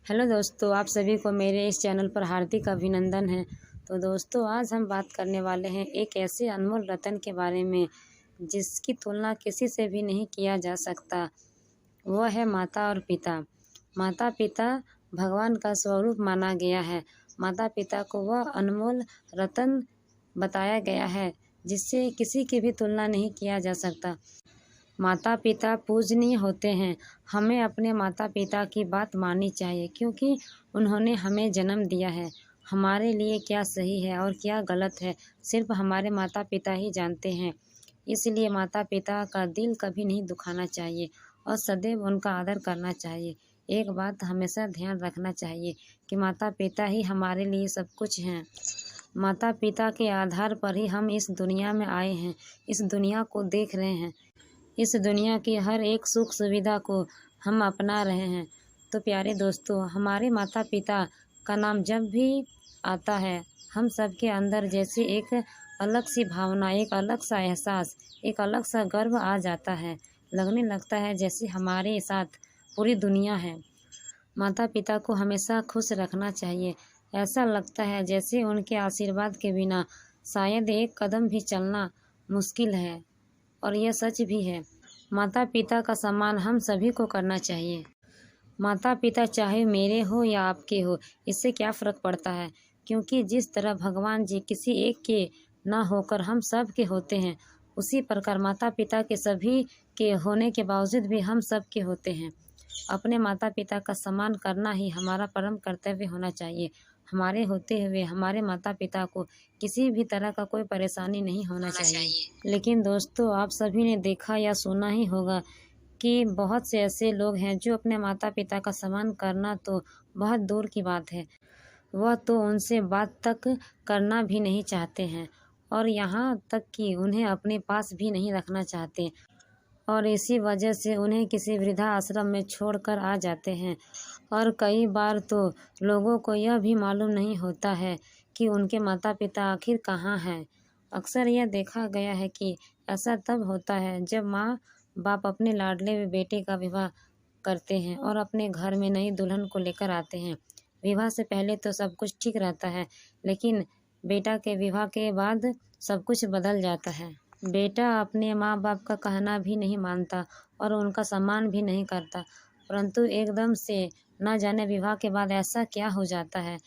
Hello दोस्तों, आप सभी को मेरे इस चैनल पर हार्दिक अभिनंदन है। तो दोस्तों, आज हम बात करने वाले हैं एक ऐसे अनमोल रत्न के बारे में जिसकी तुलना किसी से भी नहीं किया जा सकता। वह है माता और पिता। माता पिता भगवान का स्वरूप माना गया है। माता पिता को वह अनमोल रत्न बताया गया है जिससे किसी की भी तुलना नहीं किया जा सकता। माता पिता पूजनीय होते हैं। हमें अपने माता पिता की बात माननी चाहिए क्योंकि उन्होंने हमें जन्म दिया है। हमारे लिए क्या सही है और क्या गलत है सिर्फ हमारे माता पिता ही जानते हैं। इसलिए माता पिता का दिल कभी नहीं दुखाना चाहिए और सदैव उनका आदर करना चाहिए। एक बात हमेशा ध्यान रखना चाहिए कि माता पिता ही हमारे लिए सब कुछ हैं। माता पिता के आधार पर ही हम इस दुनिया में आए हैं, इस दुनिया को देख रहे हैं, इस दुनिया की हर एक सुख सुविधा को हम अपना रहे हैं। तो प्यारे दोस्तों, हमारे माता पिता का नाम जब भी आता है हम सब के अंदर जैसे एक अलग सी भावना, एक अलग सा एहसास, एक अलग सा गर्व आ जाता है। लगने लगता है जैसे हमारे साथ पूरी दुनिया है। माता पिता को हमेशा खुश रखना चाहिए। ऐसा लगता है जैसे उनके आशीर्वाद के बिना शायद एक कदम भी चलना मुश्किल है, और यह सच भी है। माता पिता का सम्मान हम सभी को करना चाहिए। माता पिता चाहे मेरे हो या आपके हो, इससे क्या फ़र्क पड़ता है, क्योंकि जिस तरह भगवान जी किसी एक के ना होकर हम सब के होते हैं, उसी प्रकार माता पिता के सभी के होने के बावजूद भी हम सब के होते हैं। अपने माता पिता का सम्मान करना ही हमारा परम कर्तव्य होना चाहिए। हमारे होते हुए हमारे माता पिता को किसी भी तरह का कोई परेशानी नहीं होना चाहिए। लेकिन दोस्तों, आप सभी ने देखा या सुना ही होगा कि बहुत से ऐसे लोग हैं जो अपने माता पिता का सम्मान करना तो बहुत दूर की बात है, वह तो उनसे बात तक करना भी नहीं चाहते हैं और यहाँ तक कि उन्हें अपने पास भी नहीं रखना चाहते, और इसी वजह से उन्हें किसी वृद्धा आश्रम में छोड़कर आ जाते हैं। और कई बार तो लोगों को यह भी मालूम नहीं होता है कि उनके माता पिता आखिर कहाँ हैं। अक्सर यह देखा गया है कि ऐसा तब होता है जब माँ बाप अपने लाडले बेटे का विवाह करते हैं और अपने घर में नई दुल्हन को लेकर आते हैं। विवाह से पहले तो सब कुछ ठीक रहता है, लेकिन बेटा के विवाह के बाद सब कुछ बदल जाता है। बेटा अपने माँ बाप का कहना भी नहीं मानता और उनका सम्मान भी नहीं करता, परंतु एकदम से न जाने विवाह के बाद ऐसा क्या हो जाता है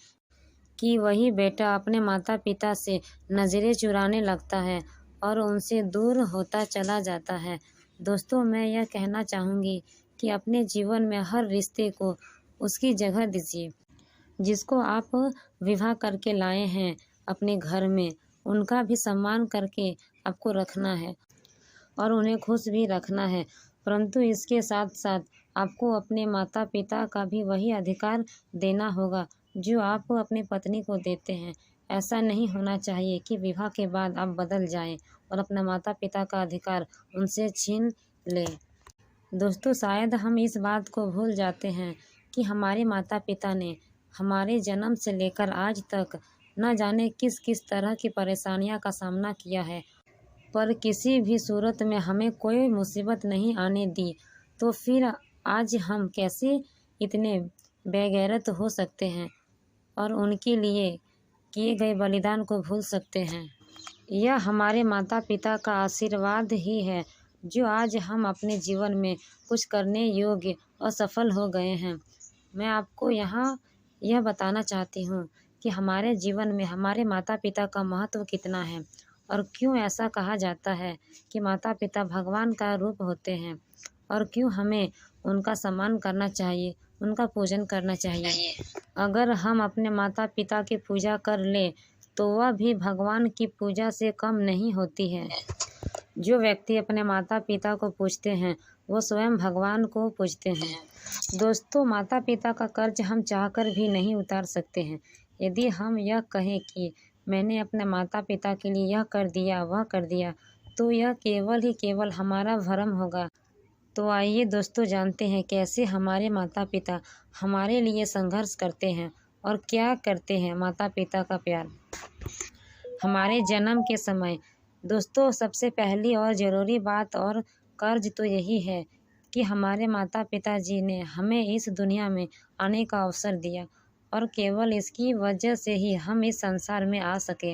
कि वही बेटा अपने माता पिता से नज़रें चुराने लगता है और उनसे दूर होता चला जाता है। दोस्तों, मैं यह कहना चाहूँगी कि अपने जीवन में हर रिश्ते को उसकी जगह दीजिए। जिसको आप विवाह करके लाए हैं अपने घर में, उनका भी सम्मान करके आपको रखना है और उन्हें खुश भी रखना है। परंतु इसके साथ साथ आपको अपने माता पिता का भी वही अधिकार देना होगा जो आप अपने पत्नी को देते हैं। ऐसा नहीं होना चाहिए कि विवाह के बाद आप बदल जाएं और अपना माता पिता का अधिकार उनसे छीन लें। दोस्तों, शायद हम इस बात को भूल जाते हैं कि हमारे माता पिता ने हमारे जन्म से लेकर आज तक न जाने किस किस तरह की परेशानियों का सामना किया है, पर किसी भी सूरत में हमें कोई मुसीबत नहीं आने दी। तो फिर आज हम कैसे इतने बेगैरत हो सकते हैं और उनके लिए किए गए बलिदान को भूल सकते हैं। यह हमारे माता पिता का आशीर्वाद ही है जो आज हम अपने जीवन में कुछ करने योग्य और सफल हो गए हैं। मैं आपको यहाँ यह बताना चाहती हूँ कि हमारे जीवन में हमारे माता पिता का महत्व कितना है और क्यों ऐसा कहा जाता है कि माता पिता भगवान का रूप होते हैं, और क्यों हमें उनका सम्मान करना चाहिए, उनका पूजन करना चाहिए। अगर हम अपने माता पिता की पूजा कर ले तो वह भी भगवान की पूजा से कम नहीं होती है। जो व्यक्ति अपने माता पिता को पूजते हैं वो स्वयं भगवान को पूजते हैं। दोस्तों, माता पिता का कर्ज हम चाहकर भी नहीं उतार सकते हैं। यदि हम यह कहें कि मैंने अपने माता पिता के लिए यह कर दिया, वह कर दिया, तो यह केवल ही केवल हमारा भ्रम होगा। तो आइए दोस्तों, जानते हैं कैसे हमारे माता पिता हमारे लिए संघर्ष करते हैं और क्या करते हैं माता पिता का प्यार। हमारे जन्म के समय दोस्तों, सबसे पहली और ज़रूरी बात और कर्ज तो यही है कि हमारे माता पिता जी ने हमें इस दुनिया में आने का अवसर दिया और केवल इसकी वजह से ही हम इस संसार में आ सके।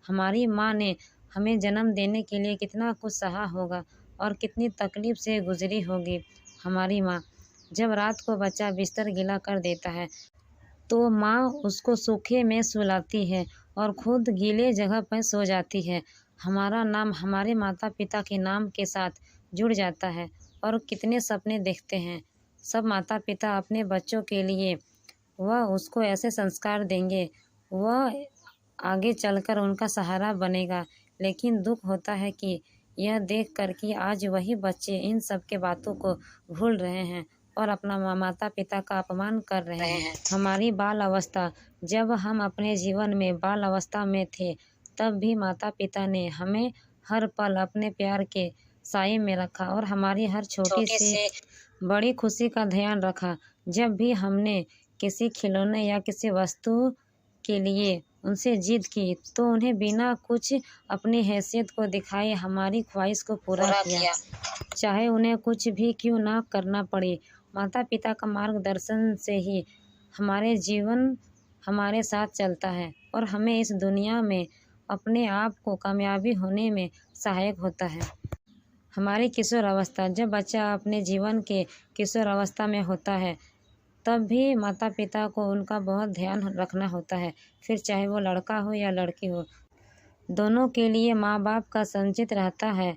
हमारी माँ ने हमें जन्म देने के लिए कितना कुछ सहा होगा और कितनी तकलीफ से गुजरी होगी। हमारी माँ जब रात को बच्चा बिस्तर गीला कर देता है तो माँ उसको सूखे में सुलाती है और खुद गीले जगह पर सो जाती है। हमारा नाम हमारे माता पिता के नाम के साथ जुड़ जाता है और कितने सपने देखते हैं। सब माता पिता अपने बच्चों के लिए वह उसको ऐसे संस्कार देंगे, वह आगे चलकर उनका सहारा बनेगा। लेकिन दुख होता है कि यह देख कर कि आज वही बच्चे इन सब के बातों को भूल रहे हैं और अपना माता पिता का अपमान कर रहे हैं। हमारी बाल अवस्था, जब हम अपने जीवन में बाल अवस्था में थे तब भी माता पिता ने हमें हर पल अपने प्यार के साए में रखा और हमारी हर छोटी से बड़ी खुशी का ध्यान रखा। जब भी हमने किसी खिलौने या किसी वस्तु के लिए उनसे जिद की तो उन्हें बिना कुछ अपनी हैसियत को दिखाए हमारी ख्वाहिश को पूरा किया, चाहे उन्हें कुछ भी क्यों ना करना पड़े। माता पिता का मार्गदर्शन से ही हमारे जीवन हमारे साथ चलता है और हमें इस दुनिया में अपने आप को कामयाबी होने में सहायक होता है। हमारी किशोर अवस्था, जब बच्चा अपने जीवन के किशोर अवस्था में होता है तब भी माता पिता को उनका बहुत ध्यान रखना होता है। फिर चाहे वो लड़का हो या लड़की हो, दोनों के लिए माँ बाप का संचित रहता है।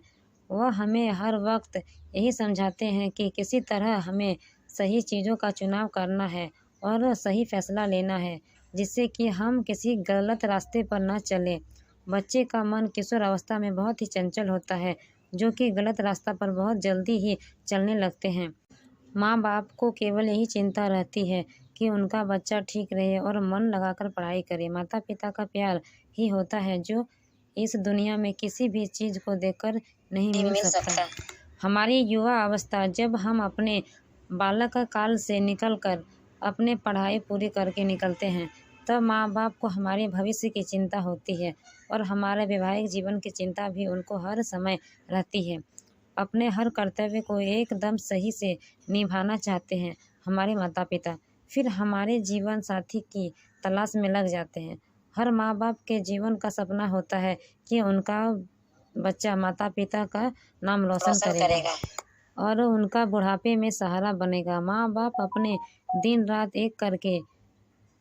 वह हमें हर वक्त यही समझाते हैं कि किसी तरह हमें सही चीज़ों का चुनाव करना है और सही फैसला लेना है, जिससे कि हम किसी गलत रास्ते पर न चलें। बच्चे का मन किशोर अवस्था में बहुत ही चंचल होता है, जो कि गलत रास्ता पर बहुत जल्दी ही चलने लगते हैं। माँ बाप को केवल यही चिंता रहती है कि उनका बच्चा ठीक रहे और मन लगाकर पढ़ाई करे। माता पिता का प्यार ही होता है जो इस दुनिया में किसी भी चीज़ को देकर नहीं मिल सकता। हमारी युवा अवस्था, जब हम अपने बालक काल से निकलकर अपने पढ़ाई पूरी करके निकलते हैं तब माँ बाप को हमारे भविष्य की चिंता होती है और हमारे वैवाहिक जीवन की चिंता भी उनको हर समय रहती है। अपने हर कर्तव्य को एकदम सही से निभाना चाहते हैं हमारे माता पिता। फिर हमारे जीवन साथी की तलाश में लग जाते हैं। हर माँ बाप के जीवन का सपना होता है कि उनका बच्चा माता पिता का नाम रोशन करेगा और उनका बुढ़ापे में सहारा बनेगा। माँ बाप अपने दिन रात एक करके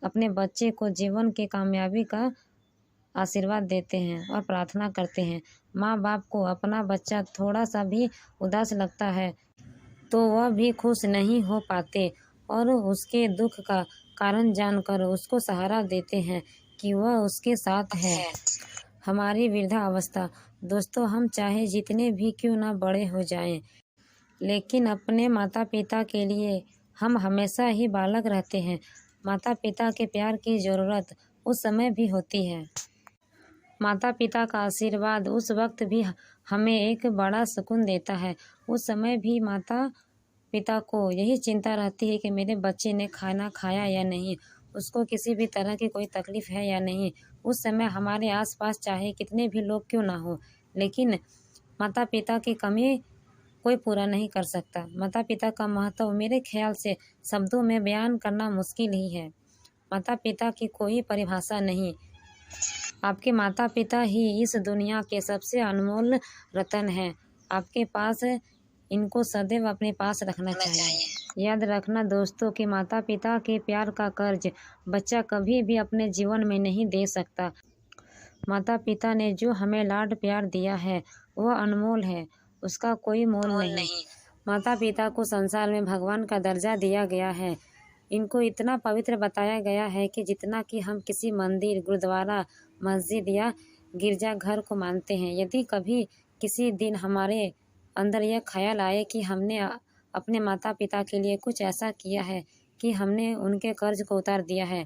अपने बच्चे को जीवन के कामयाबी का आशीर्वाद देते हैं और प्रार्थना करते हैं। माँ बाप को अपना बच्चा थोड़ा सा भी उदास लगता है तो वह भी खुश नहीं हो पाते और उसके दुख का कारण जानकर उसको सहारा देते हैं कि वह उसके साथ है। हमारी वृद्धा अवस्था, दोस्तों हम चाहे जितने भी क्यों ना बड़े हो जाएं, लेकिन अपने माता पिता के लिए हम हमेशा ही बालक रहते हैं। माता पिता के प्यार की ज़रूरत उस समय भी होती है। माता पिता का आशीर्वाद उस वक्त भी हमें एक बड़ा सुकून देता है। उस समय भी माता पिता को यही चिंता रहती है कि मेरे बच्चे ने खाना खाया या नहीं, उसको किसी भी तरह की कोई तकलीफ है या नहीं। उस समय हमारे आसपास चाहे कितने भी लोग क्यों ना हो, लेकिन माता पिता की कमी कोई पूरा नहीं कर सकता। माता पिता का महत्व मेरे ख्याल से शब्दों में बयान करना मुश्किल ही है। माता पिता की कोई परिभाषा नहीं। आपके माता पिता ही इस दुनिया के सबसे अनमोल रतन हैं। आपके पास इनको सदैव अपने पास रखना चाहिए। याद रखना दोस्तों कि माता पिता के प्यार का कर्ज बच्चा कभी भी अपने जीवन में नहीं दे सकता। माता पिता ने जो हमें लाड प्यार दिया है वह अनमोल है, उसका कोई मोल नहीं। माता पिता को संसार में भगवान का दर्जा दिया गया है। इनको इतना पवित्र बताया गया है कि जितना कि हम किसी मंदिर, गुरुद्वारा, मस्जिद या गिरजा घर को मानते हैं। यदि कभी किसी दिन हमारे अंदर यह ख्याल आए कि हमने अपने माता पिता के लिए कुछ ऐसा किया है कि हमने उनके कर्ज को उतार दिया है,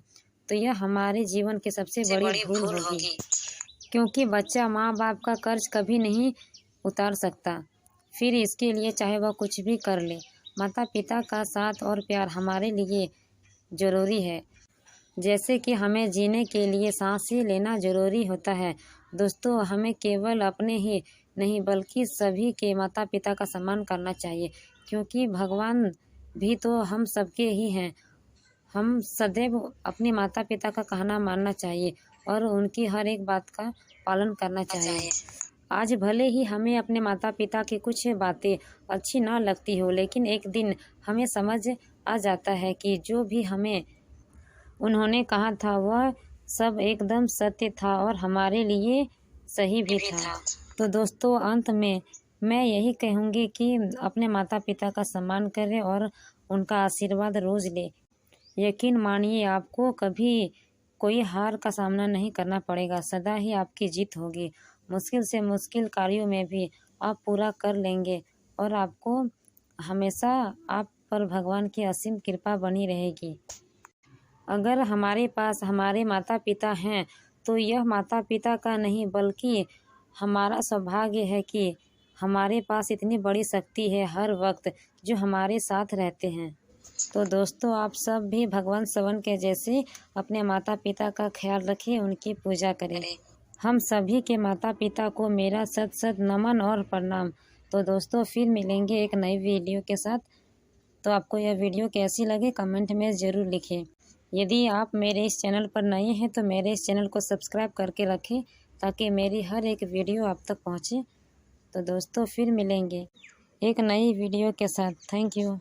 तो यह हमारे जीवन की सबसे बड़ी भूल होगी, क्योंकि बच्चा माँ बाप का कर्ज कभी नहीं उतार सकता। फिर इसके लिए चाहे वह कुछ भी कर ले, माता पिता का साथ और प्यार हमारे लिए ज़रूरी है, जैसे कि हमें जीने के लिए सांसें लेना ज़रूरी होता है। दोस्तों हमें केवल अपने ही नहीं बल्कि सभी के माता पिता का सम्मान करना चाहिए, क्योंकि भगवान भी तो हम सबके ही हैं। हम सदैव अपने माता पिता का कहना मानना चाहिए और उनकी हर एक बात का पालन करना चाहिए। आज भले ही हमें अपने माता पिता की कुछ बातें अच्छी ना लगती हो, लेकिन एक दिन हमें समझ आ जाता है कि जो भी हमें उन्होंने कहा था वह सब एकदम सत्य था और हमारे लिए सही भी था। तो दोस्तों, अंत में मैं यही कहूँगी कि अपने माता पिता का सम्मान करें और उनका आशीर्वाद रोज लें। यकीन मानिए, आपको कभी कोई हार का सामना नहीं करना पड़ेगा, सदा ही आपकी जीत होगी। मुश्किल से मुश्किल कार्यों में भी आप पूरा कर लेंगे और आपको हमेशा आप पर भगवान की असीम कृपा बनी रहेगी। अगर हमारे पास हमारे माता पिता हैं तो यह माता पिता का नहीं बल्कि हमारा सौभाग्य है कि हमारे पास इतनी बड़ी शक्ति है हर वक्त जो हमारे साथ रहते हैं। तो दोस्तों, आप सब भी भगवान श्रवण के जैसे अपने माता पिता का ख्याल रखें, उनकी पूजा करें। हम सभी के माता पिता को मेरा सत सत नमन और प्रणाम। तो दोस्तों, फिर मिलेंगे एक नई वीडियो के साथ। तो आपको यह वीडियो कैसी लगी कमेंट में ज़रूर लिखें। यदि आप मेरे इस चैनल पर नए हैं तो मेरे इस चैनल को सब्सक्राइब करके रखें ताकि मेरी हर एक वीडियो आप तक पहुँचे। तो दोस्तों, फिर मिलेंगे एक नई वीडियो के साथ। Thank you.